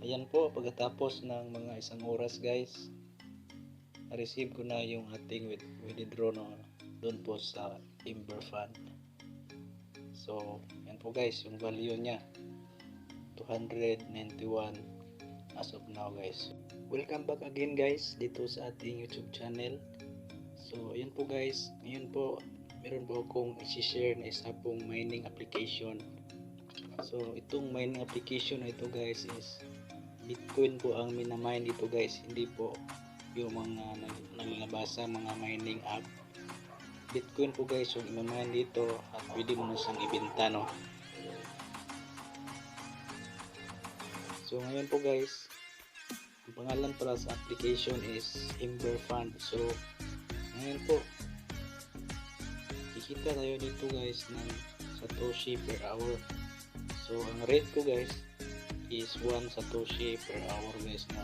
Ayan po, pagkatapos ng mga isang oras guys, na-receive ko na yung ating withdraw no, doon po sa Ember Fund. So, yan po guys, yung value niya 291 as of now guys. Welcome back again guys dito sa ating YouTube channel. So, ayan po guys, ngayon po meron po akong i-share na isa pong mining application. So, itong mining application na ito guys is Bitcoin po ang minamine dito guys, hindi po yung mga naglalabasa mga mining app. Bitcoin po guys yung imamine dito at pwede mo na siyang ibenta no. So ngayon po guys, ang pangalan para sa application is Ember Fund. So ngayon po kikita tayo dito guys ng Satoshi per hour. So ang rate ko guys is 1 Satoshi per hour guys no.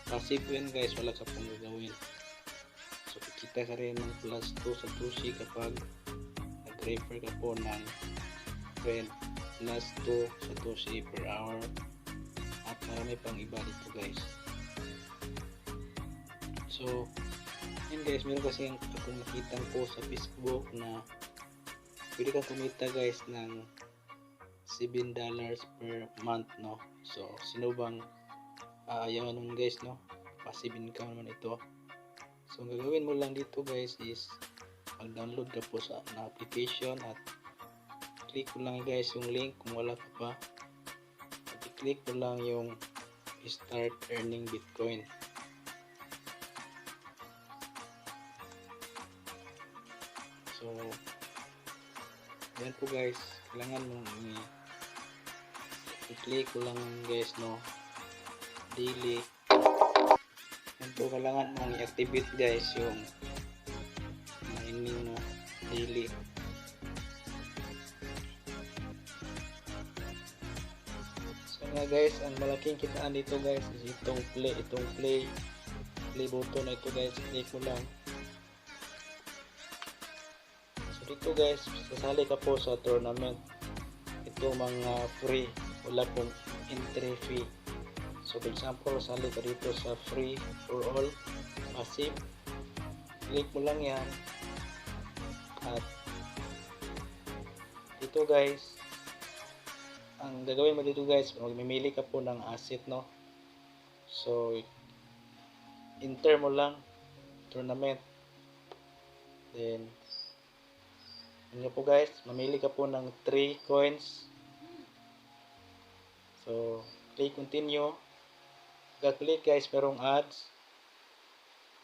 Passive yan guys, wala ka pong gagawin. So kikita ka rin ng plus 2 Satoshi kapag nag-refer ka po ng friend, plus 2 Satoshi per hour, at marami pang iba dito guys. So yun guys, meron kasi akong nakitang post sa Facebook na pwede kang kumita guys ng $7 per month no. So sino bang ayaw nun guys no, passive income naman ito. So ang gagawin mo lang dito guys is mag-download ka po sa application at click mo lang guys yung link kung wala ka pa, at i-click mo lang yung start earning Bitcoin. So yan po guys, kailangan mo i-click ko lang guys no, daily. Yan po, kailangan mong i-activate guys yung mining no, daily. So nga guys, ang malaking kitaan dito guys is itong play button na ito guys, click mo lang. So dito guys, sasali ka po sa tournament. Ito mga free, wala pong entry fee. So for example, sali ka dito sa free for all, passive. Click mo lang yan. At dito guys, ang gagawin mo dito guys, magmimili ka po ng asset no. So enter mo lang tournament. Then yun po guys, mamili ka po ng 3 coins. So click continue. Pagka-click guys, merong ads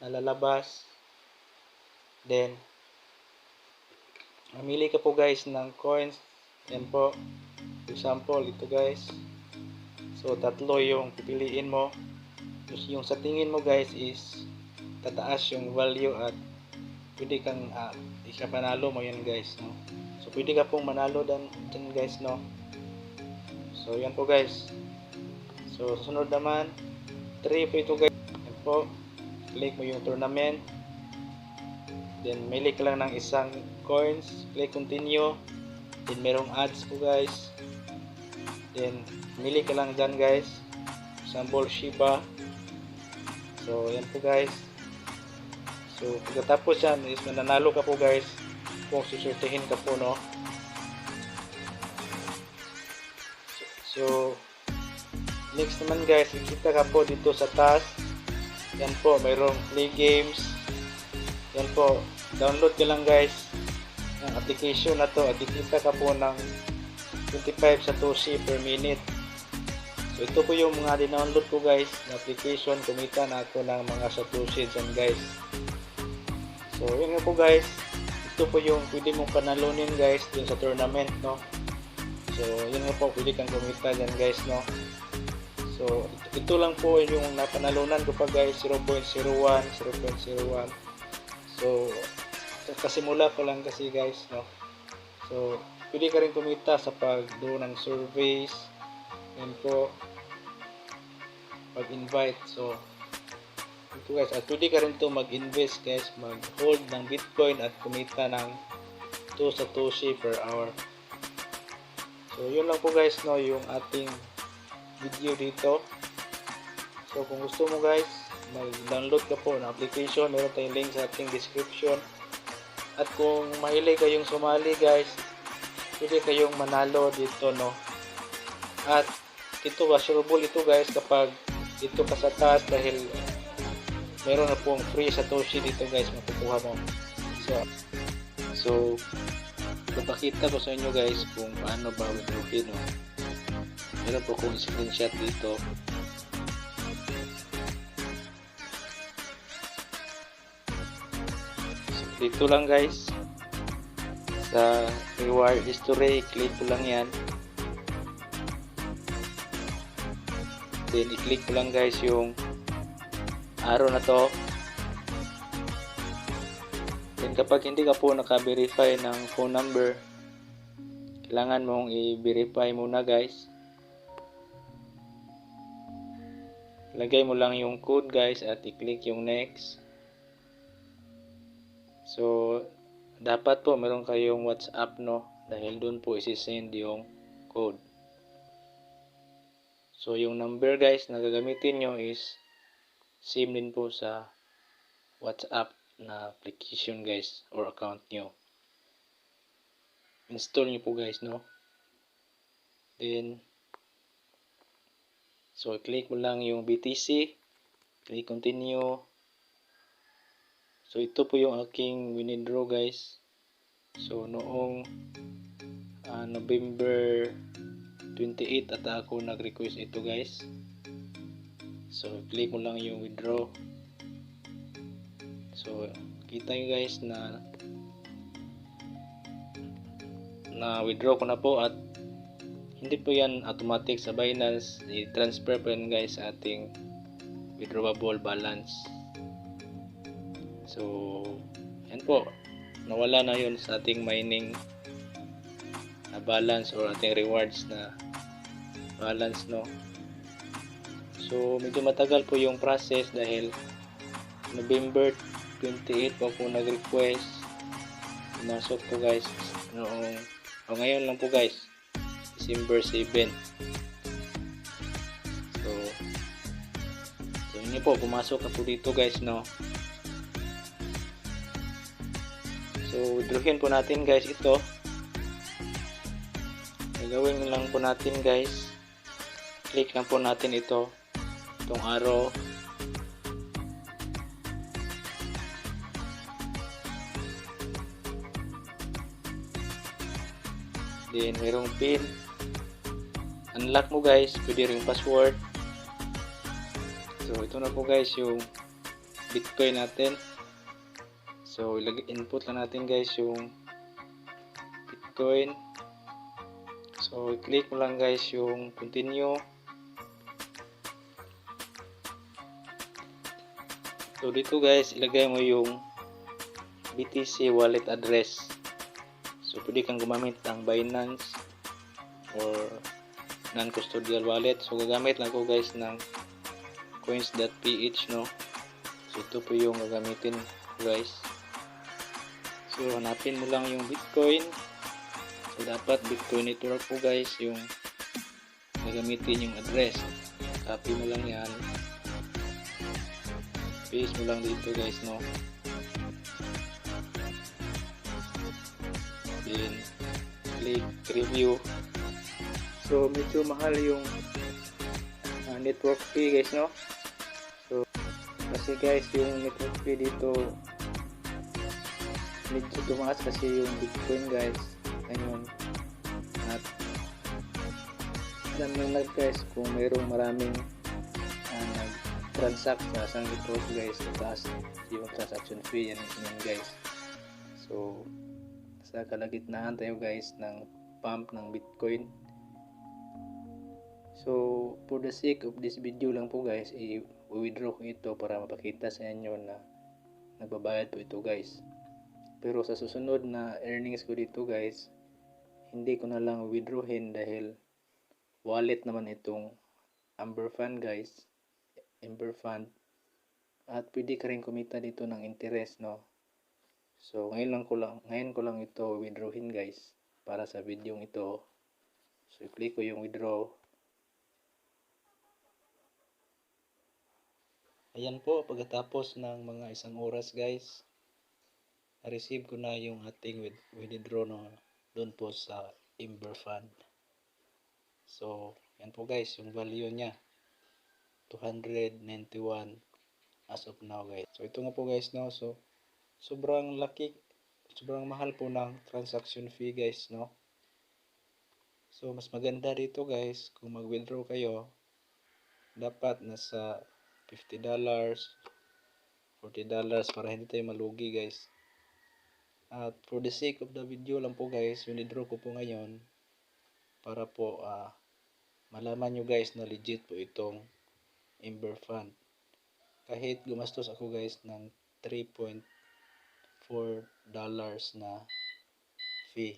na lalabas. Then mamili ka po guys ng coins. Yan po, for example ito guys. So tatlo yung pipiliin mo. Yung sa tingin mo guys is tataas yung value at pwede kang ikapanalo mo yan guys no? So pwede ka pong manalo dyan guys no. So yan po guys. So susunod naman 3 po ito guys. Yan po, click mo yung tournament, then mili ka lang ng isang coins, click continue, then merong ads po guys, then mili ka lang dyan guys, example Shiba. So yan po guys. So pagkatapos yan is mananalo ka po guys kung susurtihin ka po no. So next naman guys, kita ka po dito sa taas. Yan po, mayroong play games. Yan po, download ka lang guys ang application na to at ikita ka po ng 25 Satoshi per minute. So ito po yung mga dinownload ko guys na application. Kumita na ako ng mga Satoshi dyan guys. So yun nga po guys, ito po yung pwede mong panalunin guys dun sa tournament no. So yun nga po, pwede kang kumita dyan guys no. So ito lang po yung napanalunan ko pa guys, 0.01. So kasimula ko lang kasi guys no. So pwede ka rin kumita sa pagdo ng surveys, yan po, pag-invite. So ito guys, at pwede ka rin to mag-invest guys, mag-hold ng Bitcoin at kumita ng 2 Satoshi per hour. So yun lang po guys no, yung ating video dito. So kung gusto mo guys, mag-download ka po ng application, meron tayong link sa ating description. At kung mahilig kayong sumali guys, pwede kayong manalo dito, no. At ito assurable ito guys kapag dito ka sa taas, dahil meron na pong free satoshi dito guys makukuha mo. So papakita ko sa inyo guys kung paano ba withdrawin, no. Meron po kong screenshot dito. So, dito lang guys sa reward history, click ko lang yan. Then i-click ko lang guys yung arrow na to. Then kapag hindi ka po naka-verify ng phone number, kailangan mong i-verify muna guys. Lagay mo lang yung code guys at i-click yung next. So dapat po meron kayong WhatsApp, no, dahil doon po isi-send yung code. So yung number guys na gagamitin nyo is same din po sa WhatsApp na application guys or account nyo. Install nyo po guys, no. Then so click mo lang yung BTC, click continue. So ito po yung aking withdraw guys. So noong November 28 at ako nag-request ito guys. So click mo lang yung withdraw. So kita nyo guys na withdraw ko na po, at hindi po yan automatic sa Binance, i-transfer po yan guys sa ating withdrawable balance. So yan po, nawala na yun sa ating mining na balance or ating rewards na balance, no. So medyo matagal po yung process dahil November 28 po ako nag-request. Pumasok po guys noong ngayon lang po guys, December 7. So yun po, pumasok na po dito guys, no. So withdrawin po natin guys ito. Gagawin lang po natin guys, click lang po natin itong arrow. Then mayroong pin, unlock mo guys, pwede ring password. So ito na po guys yung Bitcoin natin. So input lang natin guys yung Bitcoin. So click mo lang guys yung continue. So dito guys ilagay mo yung BTC wallet address. So pwede kang gumamit ng Binance or non-custodial wallet. So gagamit lang ko guys ng coins.ph, no. So ito po yung gagamitin guys. So hanapin mo lang yung Bitcoin. So dapat Bitcoin network po guys yung gagamitin yung address. Copy mo lang yan, paste mo lang dito guys, no. Then click review. So medyo mahal yung network fee guys, no. So kasi guys yung network fee dito medyo tumaas kasi yung Bitcoin guys. Ngayon at alam nyo na guys, kung mayroong maraming nag-transact sa isang network guys, taas yung transaction fee yan guys. So sa kalagitnaan tayo guys ng pump ng Bitcoin. So for the sake of this video lang po guys, i-withdraw ko ito para mapakita sa inyo na nagbabayad po ito guys. Pero sa susunod na earnings ko dito guys, hindi ko na lang withdrawin dahil wallet naman itong Amber Fund guys, Amber Fund, at pwede ka rin kumita dito ng interest, no. So ngayon ko lang ito withdrawin guys para sa video ito. So i-click ko yung withdraw. Ayan po, pagkatapos ng mga isang oras guys, na-receive ko na yung ating withdraw no, doon po sa Ember Fund. So, yan po guys, yung value niya, 291 as of now guys. So, ito nga po guys, no, so, sobrang laki, sobrang mahal po ng transaction fee guys, no. So, mas maganda dito guys, kung mag-withdraw kayo, dapat nasa $50, $40 para hindi tayo malugi guys. At for the sake of the video lang po guys, withdraw ko po ngayon para po malaman nyo guys na legit po itong Ember Fund. Kahit gumastos ako guys ng $3.4 na fee.